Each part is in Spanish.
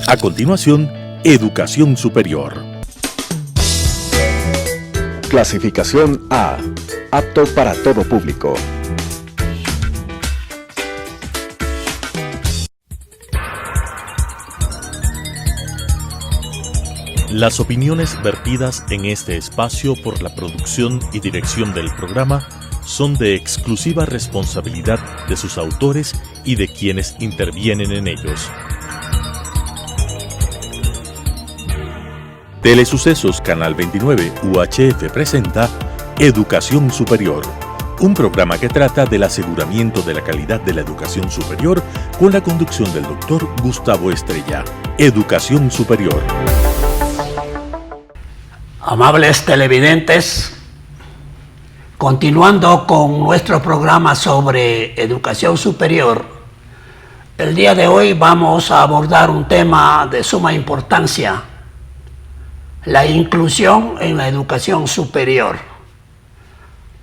A continuación, Educación Superior. Clasificación A. Apto para todo público. Las opiniones vertidas en este espacio por la producción y dirección del programa son de exclusiva responsabilidad de sus autores y de quienes intervienen en ellos. Telesucesos Canal 29 UHF presenta Educación Superior, un programa que trata del aseguramiento de la calidad de la educación superior con la conducción del Dr. Gustavo Estrella. Educación Superior. Amables televidentes, continuando con nuestro programa sobre educación superior, el día de hoy vamos a abordar un tema de suma importancia: la inclusión en la educación superior.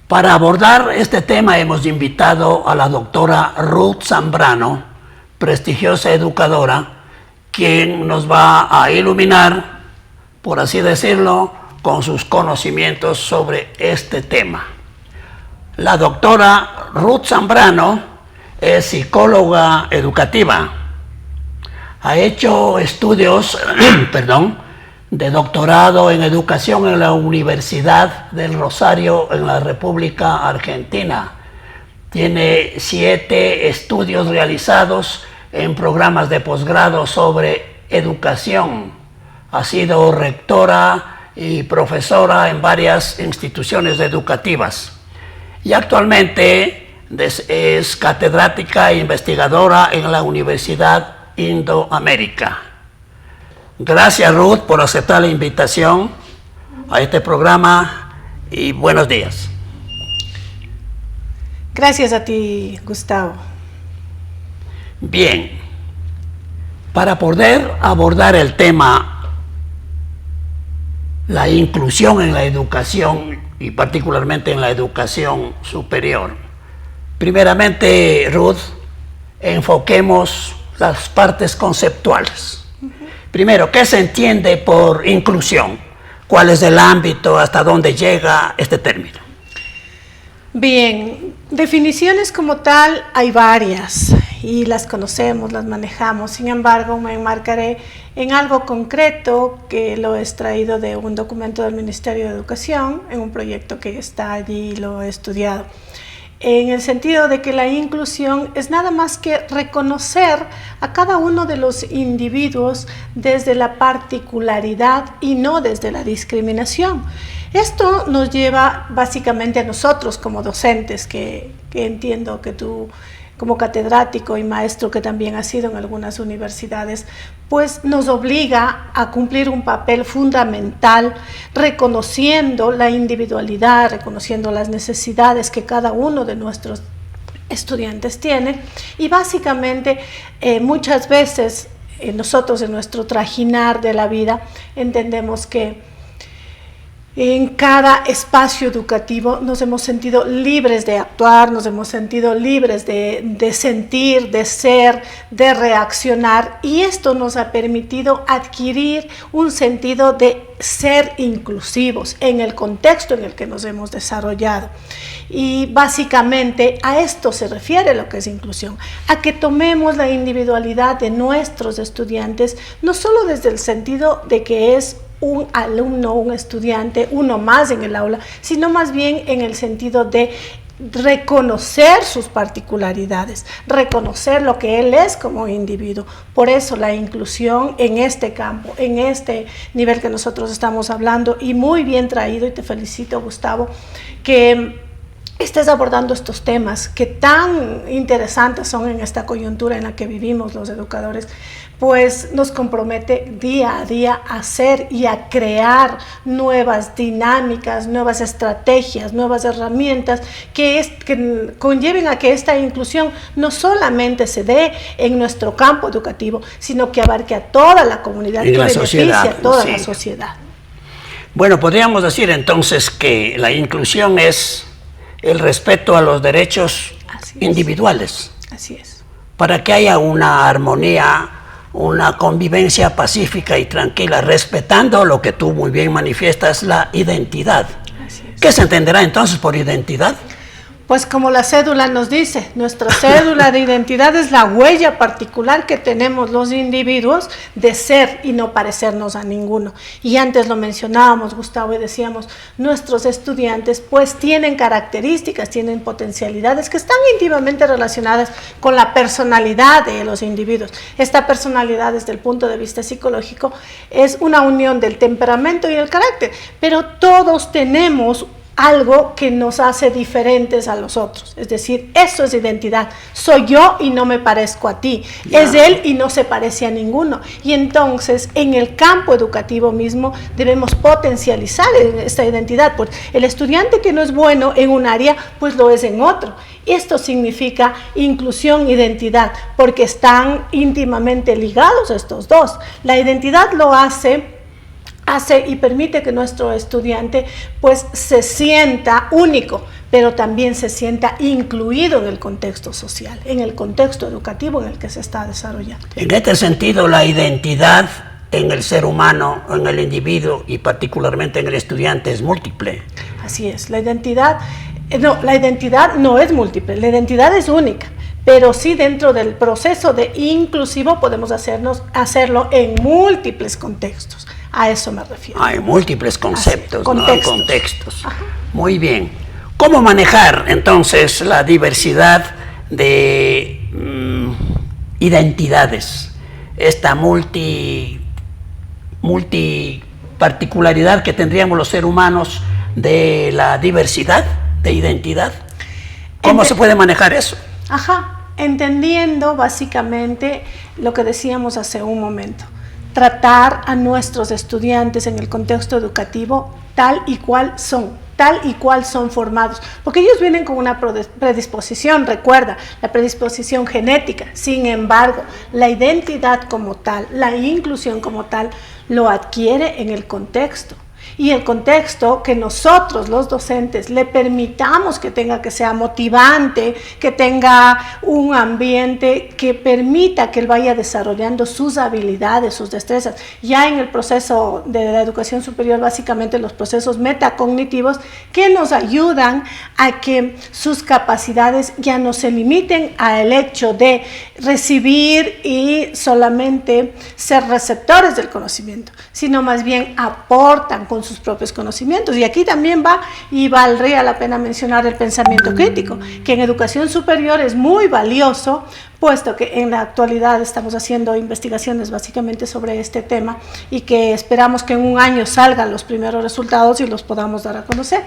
Para abordar este tema hemos invitado a la doctora Ruth Zambrano, prestigiosa educadora, quien nos va a iluminar, por así decirlo, con sus conocimientos sobre este tema. La doctora Ruth Zambrano es psicóloga educativa. Ha hecho estudios de doctorado en educación en la Universidad del Rosario en la República Argentina. Tiene 7 estudios realizados en programas de posgrado sobre educación. Ha sido rectora y profesora en varias instituciones educativas. Y actualmente es catedrática e investigadora en la Universidad Indoamérica. Gracias, Ruth, por aceptar la invitación a este programa y buenos días. Gracias a ti, Gustavo. Bien, para poder abordar el tema la inclusión en la educación y particularmente en la educación superior, primeramente, Ruth, enfoquemos las partes conceptuales. Primero, ¿qué se entiende por inclusión? ¿Cuál es el ámbito, hasta dónde llega este término? Bien, definiciones como tal hay varias y las conocemos, las manejamos. Sin embargo, me enmarcaré en algo concreto que lo he extraído de un documento del Ministerio de Educación, en un proyecto que está allí y lo he estudiado. En el sentido de que la inclusión es nada más que reconocer a cada uno de los individuos desde la particularidad y no desde la discriminación. Esto nos lleva básicamente a nosotros como docentes, que entiendo que tú como catedrático y maestro que también has sido en algunas universidades, pues nos obliga a cumplir un papel fundamental, reconociendo la individualidad, reconociendo las necesidades que cada uno de nuestros estudiantes tiene. Y básicamente muchas veces nosotros en nuestro trajinar de la vida entendemos que en cada espacio educativo nos hemos sentido libres de actuar, nos hemos sentido libres de sentir, de ser, de reaccionar, y esto nos ha permitido adquirir un sentido de ser inclusivos en el contexto en el que nos hemos desarrollado. Y básicamente a esto se refiere lo que es inclusión, a que tomemos la individualidad de nuestros estudiantes, no solo desde el sentido de que es un alumno, un estudiante, uno más en el aula, sino más bien en el sentido de reconocer sus particularidades, reconocer lo que él es como individuo. Por eso la inclusión en este campo, en este nivel que nosotros estamos hablando, y muy bien traído, y te felicito, Gustavo, que estés abordando estos temas que tan interesantes son en esta coyuntura en la que vivimos los educadores, pues nos compromete día a día a hacer y a crear nuevas dinámicas, nuevas estrategias, nuevas herramientas que conlleven a que esta inclusión no solamente se dé en nuestro campo educativo, sino que abarque a toda la comunidad, que beneficie a toda la sociedad. Bueno, podríamos decir entonces que la inclusión es el respeto a los derechos individuales. Así es. Para que haya una armonía, una convivencia pacífica y tranquila, respetando lo que tú muy bien manifiestas, la identidad. ¿Qué se entenderá entonces por identidad? Pues como la cédula nos dice, nuestra cédula de identidad es la huella particular que tenemos los individuos de ser y no parecernos a ninguno. Y antes lo mencionábamos, Gustavo, y decíamos, nuestros estudiantes pues tienen características, tienen potencialidades que están íntimamente relacionadas con la personalidad de los individuos. Esta personalidad desde el punto de vista psicológico es una unión del temperamento y el carácter, pero todos tenemos algo que nos hace diferentes a los otros, es decir, eso es identidad, soy yo y no me parezco a ti, es él y no se parece a ninguno, y entonces en el campo educativo mismo debemos potencializar esta identidad, pues el estudiante que no es bueno en un área, pues lo es en otro. Esto significa inclusión, identidad, porque están íntimamente ligados estos dos. La identidad lo hace y permite que nuestro estudiante pues se sienta único, pero también se sienta incluido en el contexto social, en el contexto educativo en el que se está desarrollando. En este sentido, la identidad en el ser humano, en el individuo y particularmente en el estudiante es múltiple. Así es, la identidad no es múltiple, la identidad es única. Pero sí dentro del proceso de inclusivo podemos hacerlo en múltiples contextos. A eso me refiero. Hay múltiples conceptos, contextos. ¿no? Contextos. Ajá. Muy bien. ¿Cómo manejar entonces la diversidad de identidades? Esta multiparticularidad que tendríamos los seres humanos de la diversidad de identidad. ¿Cómo se puede manejar eso? Entendiendo básicamente lo que decíamos hace un momento. Tratar a nuestros estudiantes en el contexto educativo tal y cual son formados, porque ellos vienen con una predisposición, recuerda, la predisposición genética. Sin embargo, la identidad como tal, la inclusión como tal, lo adquiere en el contexto. Y el contexto que nosotros, los docentes, le permitamos que sea motivante, que tenga un ambiente que permita que él vaya desarrollando sus habilidades, sus destrezas. Ya en el proceso de la educación superior, básicamente los procesos metacognitivos que nos ayudan a que sus capacidades ya no se limiten al hecho de recibir y solamente ser receptores del conocimiento, sino más bien aportan con sus propios conocimientos. Y aquí también valdría la pena mencionar el pensamiento crítico, que en educación superior es muy valioso, puesto que en la actualidad estamos haciendo investigaciones básicamente sobre este tema y que esperamos que en un año salgan los primeros resultados y los podamos dar a conocer.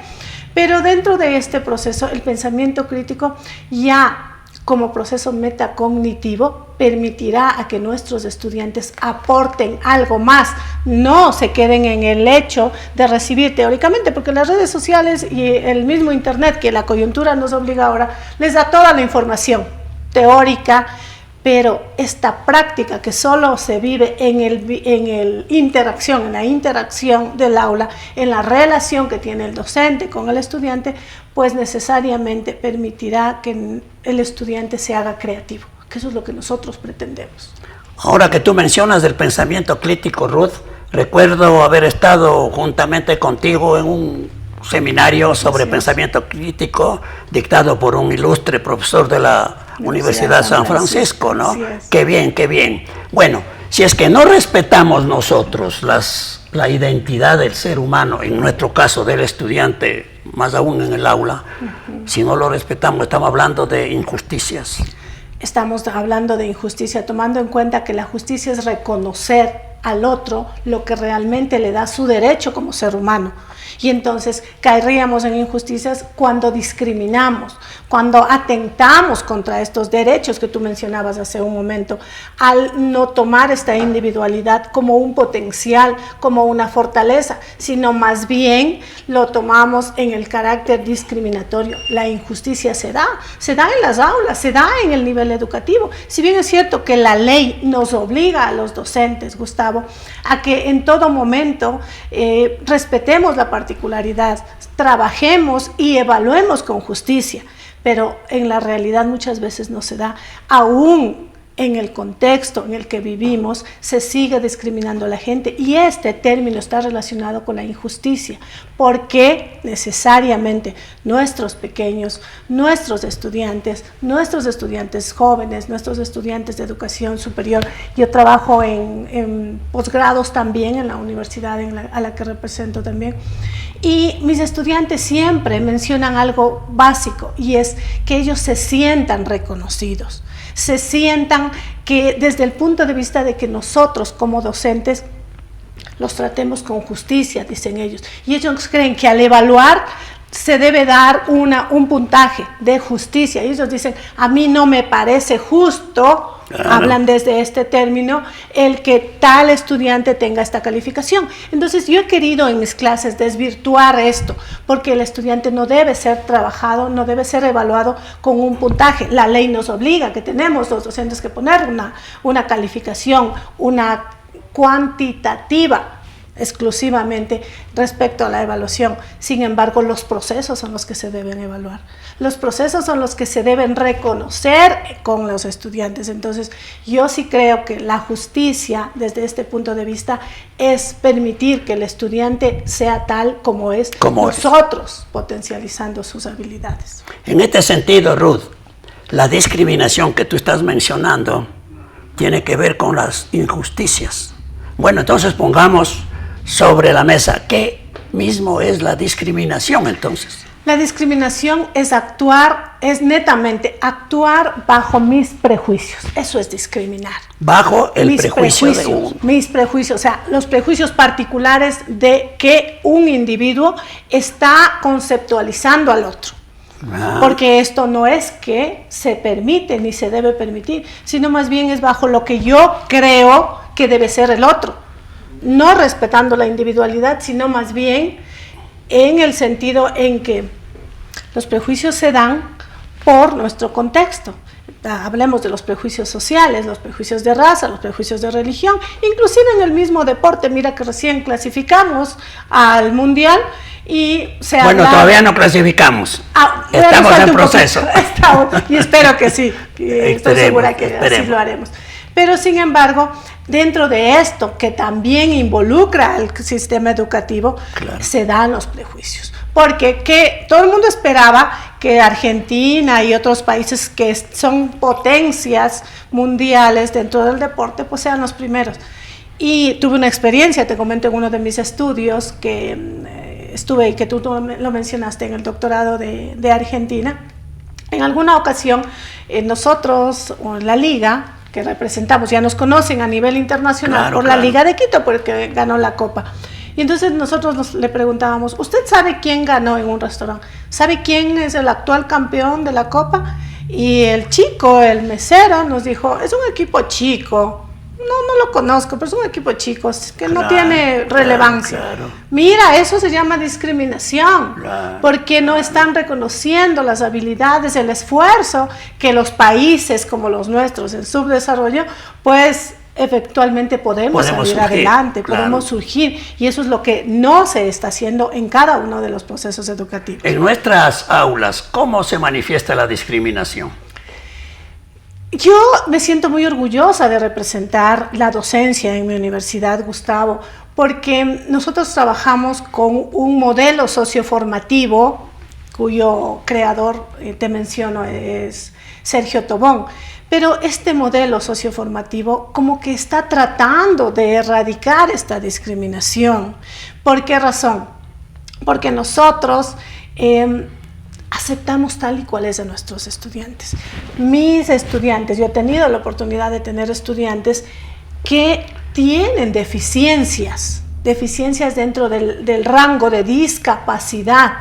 Pero dentro de este proceso, el pensamiento crítico ya como proceso metacognitivo permitirá a que nuestros estudiantes aporten algo más, no se queden en el hecho de recibir teóricamente, porque las redes sociales y el mismo internet, que la coyuntura nos obliga ahora, les da toda la información teórica, pero esta práctica que solo se vive en la interacción del aula, en la relación que tiene el docente con el estudiante, pues necesariamente permitirá que el estudiante se haga creativo, que eso es lo que nosotros pretendemos. Ahora que tú mencionas del pensamiento crítico, Ruth, recuerdo haber estado juntamente contigo en un seminario sobre pensamiento crítico dictado por un ilustre profesor de la Universidad San Francisco, ¿no? Qué bien, qué bien. Bueno, si es que no respetamos nosotros la identidad del ser humano, en nuestro caso del estudiante, más aún en el aula, si no lo respetamos, estamos hablando de injusticias. Estamos hablando de injusticia, tomando en cuenta que la justicia es reconocer al otro lo que realmente le da su derecho como ser humano. Y entonces caeríamos en injusticias cuando discriminamos, cuando atentamos contra estos derechos que tú mencionabas hace un momento, al no tomar esta individualidad como un potencial, como una fortaleza, sino más bien lo tomamos en el carácter discriminatorio. La injusticia se da en las aulas, se da en el nivel educativo. Si bien es cierto que la ley nos obliga a los docentes, Gustavo, a que en todo momento respetemos la particularidad, trabajemos y evaluemos con justicia, pero en la realidad muchas veces no se da, aún en el contexto en el que vivimos se sigue discriminando a la gente, y este término está relacionado con la injusticia, porque necesariamente nuestros pequeños, nuestros estudiantes jóvenes, nuestros estudiantes de educación superior, yo trabajo en posgrados también en la universidad a la que represento también, y mis estudiantes siempre mencionan algo básico, y es que ellos se sientan reconocidos, se sientan que desde el punto de vista de que nosotros como docentes los tratemos con justicia, dicen ellos, y ellos creen que al evaluar se debe dar un puntaje de justicia, y ellos dicen, a mí no me parece justo, hablan desde este término, el que tal estudiante tenga esta calificación. Entonces yo he querido en mis clases desvirtuar esto, porque el estudiante no debe ser trabajado, no debe ser evaluado con un puntaje. La ley nos obliga, que tenemos los docentes que poner una calificación, una cuantitativa exclusivamente respecto a la evaluación. Sin embargo, los procesos son los que se deben evaluar. Los procesos son los que se deben reconocer con los estudiantes. Entonces, yo sí creo que la justicia, desde este punto de vista, es permitir que el estudiante sea tal como es, nosotros potencializando sus habilidades. En este sentido, Ruth, la discriminación que tú estás mencionando tiene que ver con las injusticias. Bueno, entonces pongamos sobre la mesa, ¿qué mismo es la discriminación entonces? La discriminación es netamente actuar bajo mis prejuicios. Eso es discriminar. Bajo el prejuicio de uno. Mis prejuicios, o sea, los prejuicios particulares de que un individuo está conceptualizando al otro. Porque esto no es que se permite ni se debe permitir, sino más bien es bajo lo que yo creo que debe ser el otro. No respetando la individualidad, sino más bien en el sentido en que los prejuicios se dan por nuestro contexto. Hablemos de los prejuicios sociales, los prejuicios de raza, los prejuicios de religión, inclusive en el mismo deporte. Mira que recién clasificamos al Mundial y se habla... Bueno, todavía no clasificamos. Estamos en proceso. Y espero que sí, estoy segura que así lo haremos. Pero sin embargo, dentro de esto, que también involucra al sistema educativo, claro, se dan los prejuicios. Porque todo el mundo esperaba que Argentina y otros países que son potencias mundiales dentro del deporte, pues sean los primeros. Y tuve una experiencia, te comento en uno de mis estudios, que estuve y que tú lo mencionaste en el doctorado de Argentina. En alguna ocasión, nosotros, o en la liga, que representamos, ya nos conocen a nivel internacional por la Liga de Quito, porque ganó la Copa. Y entonces nosotros le preguntábamos, ¿usted sabe quién ganó en un restaurante? ¿Sabe quién es el actual campeón de la Copa? Y el chico, el mesero, nos dijo, es un equipo chico. No lo conozco, pero es un equipo chico, que no tiene relevancia. Mira, eso se llama discriminación, porque no están reconociendo las habilidades, el esfuerzo que los países como los nuestros en subdesarrollo, pues efectivamente podemos salir surgir, adelante, podemos surgir, y eso es lo que no se está haciendo en cada uno de los procesos educativos. En nuestras aulas, ¿cómo se manifiesta la discriminación? Yo me siento muy orgullosa de representar la docencia en mi universidad, Gustavo, porque nosotros trabajamos con un modelo socioformativo cuyo creador, te menciono, es Sergio Tobón. Pero este modelo socioformativo como que está tratando de erradicar esta discriminación. ¿Por qué razón? Porque nosotros aceptamos tal y cual es de nuestros estudiantes. Mis estudiantes, yo he tenido la oportunidad de tener estudiantes que tienen deficiencias dentro del rango de discapacidad,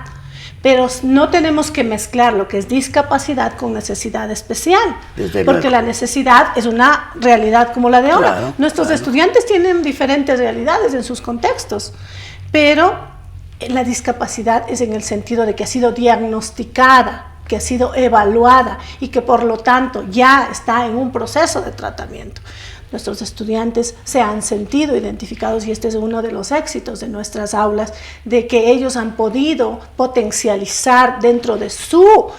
pero no tenemos que mezclar lo que es discapacidad con necesidad especial, porque la necesidad es una realidad como la de ahora. Nuestros estudiantes tienen diferentes realidades en sus contextos, pero la discapacidad es en el sentido de que ha sido diagnosticada, que ha sido evaluada y que por lo tanto ya está en un proceso de tratamiento. Nuestros estudiantes se han sentido identificados, y este es uno de los éxitos de nuestras aulas, de que ellos han podido potencializar dentro de su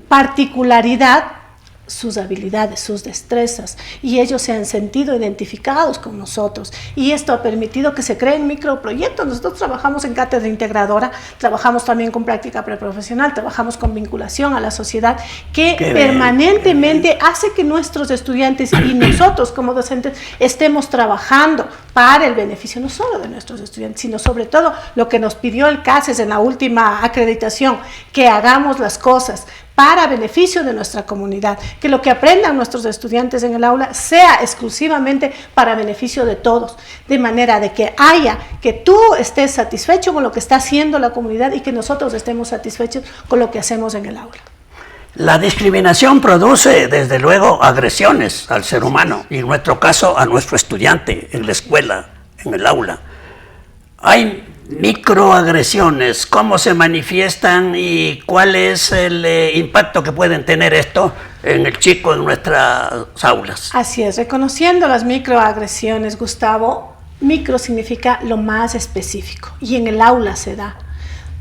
particularidad sus habilidades, sus destrezas, y ellos se han sentido identificados con nosotros, y esto ha permitido que se creen microproyectos. Nosotros trabajamos en cátedra integradora, trabajamos también con práctica preprofesional, trabajamos con vinculación a la sociedad, que permanentemente hace que nuestros estudiantes y nosotros como docentes estemos trabajando para el beneficio no solo de nuestros estudiantes, sino sobre todo lo que nos pidió el CASES en la última acreditación, que hagamos las cosas para beneficio de nuestra comunidad, que lo que aprendan nuestros estudiantes en el aula sea exclusivamente para beneficio de todos, de manera de que tú estés satisfecho con lo que está haciendo la comunidad y que nosotros estemos satisfechos con lo que hacemos en el aula. La discriminación produce, desde luego, agresiones al ser humano, y en nuestro caso a nuestro estudiante en la escuela, en el aula. Hay microagresiones, ¿cómo se manifiestan y cuál es el impacto que pueden tener esto en el chico en nuestras aulas? Así es, reconociendo las microagresiones, Gustavo, micro significa lo más específico, y en el aula se da.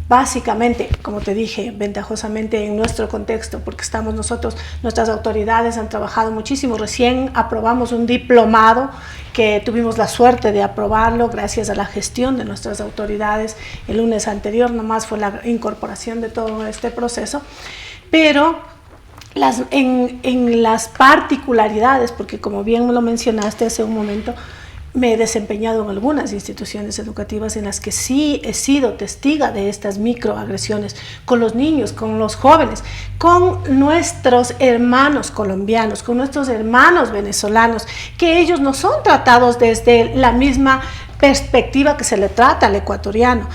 Básicamente, como te dije, ventajosamente en nuestro contexto, porque estamos nosotros, nuestras autoridades han trabajado muchísimo. Recién aprobamos un diplomado que tuvimos la suerte de aprobarlo gracias a la gestión de nuestras autoridades. El lunes anterior nomás fue la incorporación de todo este proceso, pero en las particularidades, porque como bien lo mencionaste hace un momento, me he desempeñado en algunas instituciones educativas en las que sí he sido testiga de estas microagresiones con los niños, con los jóvenes, con nuestros hermanos colombianos, con nuestros hermanos venezolanos, que ellos no son tratados desde la misma perspectiva que se le trata al ecuatoriano.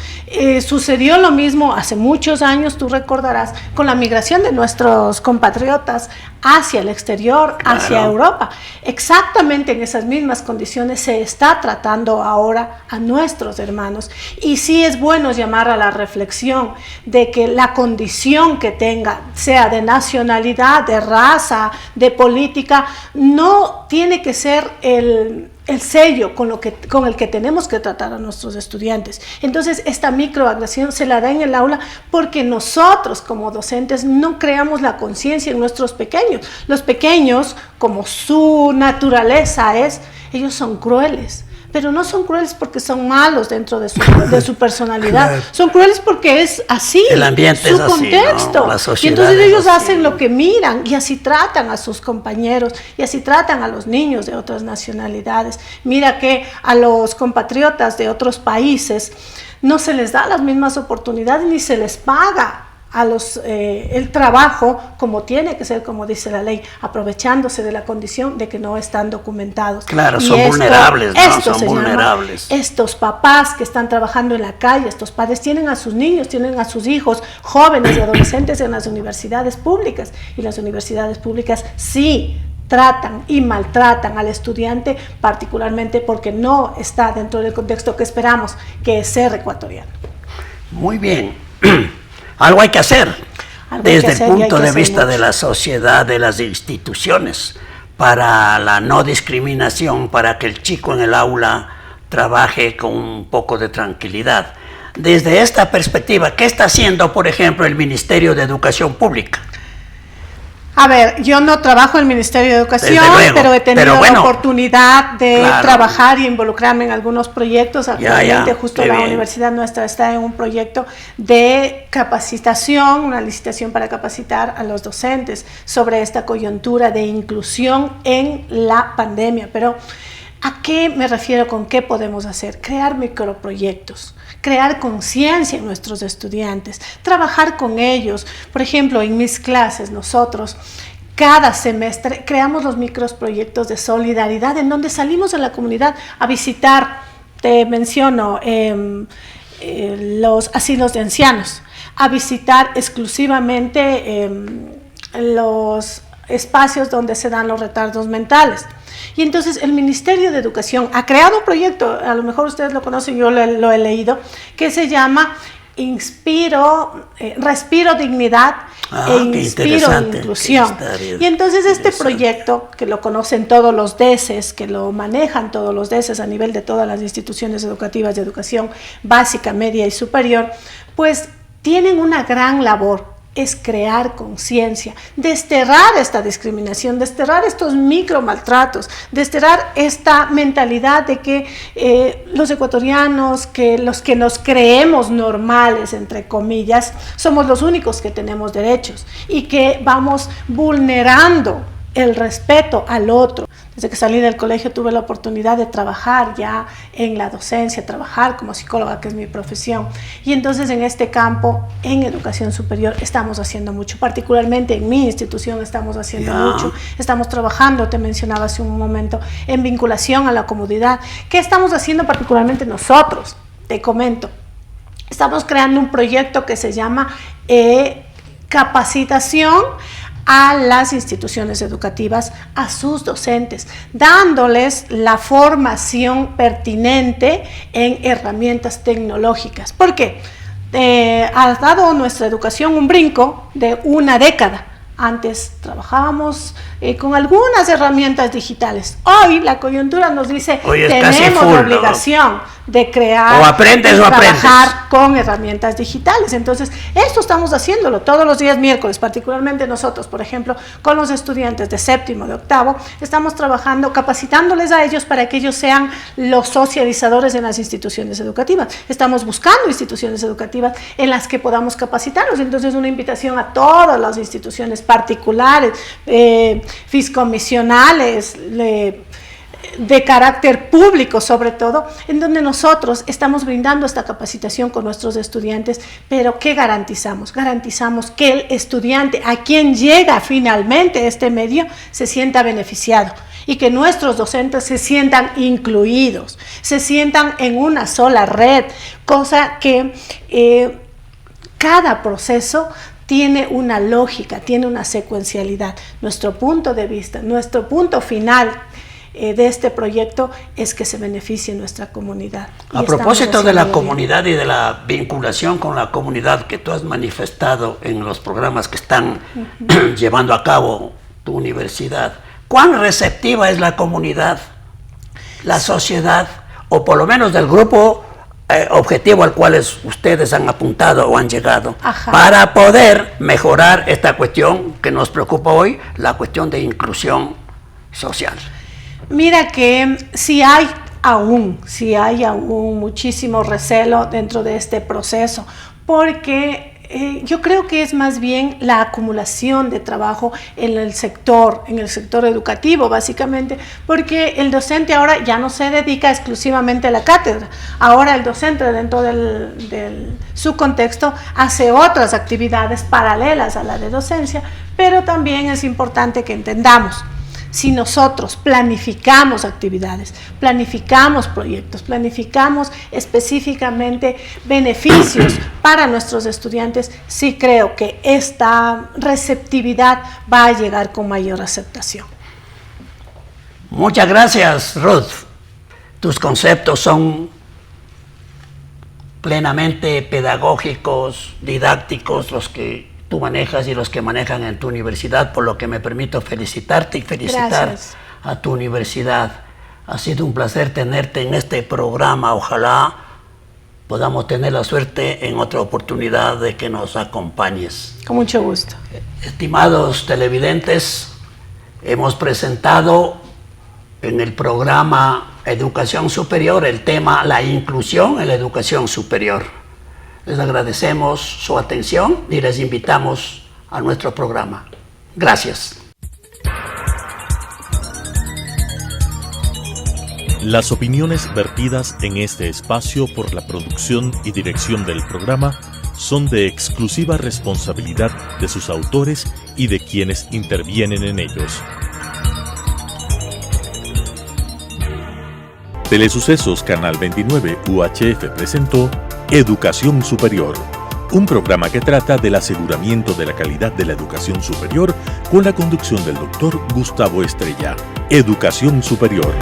Sucedió lo mismo hace muchos años, tú recordarás, con la migración de nuestros compatriotas hacia el exterior, hacia Europa. Exactamente en esas mismas condiciones se está tratando ahora a nuestros hermanos, y sí es bueno llamar a la reflexión de que la condición que tenga, sea de nacionalidad, de raza, de política, no tiene que ser el sello con el que tenemos que tratar a nuestros estudiantes. Entonces, esta microagresión se la da en el aula porque nosotros como docentes no creamos la conciencia en nuestros pequeños. Los pequeños, como su naturaleza es, ellos son crueles, pero no son crueles porque son malos dentro de su personalidad. Claro. Son crueles porque es así, el ambiente su es así, contexto. ¿no? La sociedad, y entonces ellos así hacen lo que miran, y así tratan a sus compañeros, y así tratan a los niños de otras nacionalidades. Mira que a los compatriotas de otros países no se les da las mismas oportunidades ni se les paga el trabajo como tiene que ser, como dice la ley, aprovechándose de la condición de que no están documentados. Claro, son vulnerables, ¿no? Son vulnerables. Estos papás que están trabajando en la calle, estos padres tienen a sus niños, tienen a sus hijos, jóvenes y adolescentes en las universidades públicas, y las universidades públicas sí tratan y maltratan al estudiante, particularmente porque no está dentro del contexto que esperamos, que es ser ecuatoriano. Muy bien. Algo hay que hacer desde el punto de vista de la sociedad, de las instituciones, para la no discriminación, para que el chico en el aula trabaje con un poco de tranquilidad. Desde esta perspectiva, ¿qué está haciendo, por ejemplo, el Ministerio de Educación Pública? A ver, yo no trabajo en el Ministerio de Educación, luego, pero he tenido la oportunidad de trabajar y involucrarme en algunos proyectos. Actualmente justo la universidad nuestra está en un proyecto de capacitación, una licitación para capacitar a los docentes sobre esta coyuntura de inclusión en la pandemia. Pero ¿a qué me refiero con qué podemos hacer? Crear microproyectos, crear conciencia en nuestros estudiantes, trabajar con ellos. Por ejemplo, en mis clases nosotros cada semestre creamos los microproyectos de solidaridad en donde salimos a la comunidad a visitar, te menciono, los asilos de ancianos, a visitar exclusivamente los espacios donde se dan los retardos mentales. Y entonces el Ministerio de Educación ha creado un proyecto, a lo mejor ustedes lo conocen, yo lo he leído, que se llama Respiro Dignidad e Inspiro Inclusión. Y entonces este proyecto, que lo conocen todos los DECES, que lo manejan todos los DECES a nivel de todas las instituciones educativas de educación básica, media y superior, pues tienen una gran labor es crear conciencia, desterrar esta discriminación, desterrar estos micro maltratos, desterrar esta mentalidad de que los ecuatorianos, que los que nos creemos normales, entre comillas, somos los únicos que tenemos derechos y que vamos vulnerando el respeto al otro. Desde que salí del colegio tuve la oportunidad de trabajar ya en la docencia, trabajar como psicóloga, que es mi profesión. Y entonces en este campo, en educación superior, estamos haciendo mucho. Particularmente en mi institución estamos haciendo mucho. Estamos trabajando, te mencionaba hace un momento, en vinculación a la comunidad. ¿Qué estamos haciendo particularmente nosotros? Te comento. Estamos creando un proyecto que se llama capacitación a las instituciones educativas, a sus docentes, dándoles la formación pertinente en herramientas tecnológicas. ¿Por qué? Ha dado nuestra educación un brinco de una década. Antes trabajábamos con algunas herramientas digitales. Hoy la coyuntura nos dice que tenemos la obligación de crear o aprendes, trabajar con herramientas digitales. Entonces, esto estamos haciéndolo todos los días miércoles, particularmente nosotros, por ejemplo, con los estudiantes de séptimo, de octavo, estamos trabajando, capacitándoles a ellos para que ellos sean los socializadores en las instituciones educativas. Estamos buscando instituciones educativas en las que podamos capacitarlos. Entonces, una invitación a todas las instituciones particulares, fiscomisionales, de carácter público sobre todo, en donde nosotros estamos brindando esta capacitación con nuestros estudiantes, pero ¿qué garantizamos? Garantizamos que el estudiante a quien llega finalmente este medio se sienta beneficiado y que nuestros docentes se sientan incluidos, se sientan en una sola red, cosa que cada proceso tiene una lógica, tiene una secuencialidad. Nuestro punto de vista, nuestro punto final de este proyecto es que se beneficie nuestra comunidad. A propósito de la comunidad y de la vinculación con la comunidad que tú has manifestado en los programas que están llevando a cabo tu universidad, ¿cuán receptiva es la comunidad, la sociedad, o por lo menos del grupo objetivo al cual ustedes han apuntado o han llegado, para poder mejorar esta cuestión que nos preocupa hoy, la cuestión de inclusión social? Mira que si hay aún muchísimo recelo dentro de este proceso, porque yo creo que es más bien la acumulación de trabajo en el sector educativo, básicamente, porque el docente ahora ya no se dedica exclusivamente a la cátedra. Ahora el docente, dentro de su contexto, hace otras actividades paralelas a la de docencia, pero también es importante que entendamos: si nosotros planificamos actividades, planificamos proyectos, planificamos específicamente beneficios para nuestros estudiantes, sí creo que esta receptividad va a llegar con mayor aceptación. Muchas gracias, Ruth. Tus conceptos son plenamente pedagógicos, didácticos, los que tú manejas y los que manejan en tu universidad, por lo que me permito felicitarte y felicitar a tu universidad. Ha sido un placer tenerte en este programa. Ojalá podamos tener la suerte en otra oportunidad de que nos acompañes. Con mucho gusto. Estimados televidentes, hemos presentado en el programa Educación Superior el tema la inclusión en la educación superior. Les agradecemos su atención y les invitamos a nuestro programa. Gracias. Las opiniones vertidas en este espacio por la producción y dirección del programa son de exclusiva responsabilidad de sus autores y de quienes intervienen en ellos. Telesucesos Canal 29 UHF presentó Educación Superior, un programa que trata del aseguramiento de la calidad de la educación superior con la conducción del Dr. Gustavo Estrella. Educación Superior.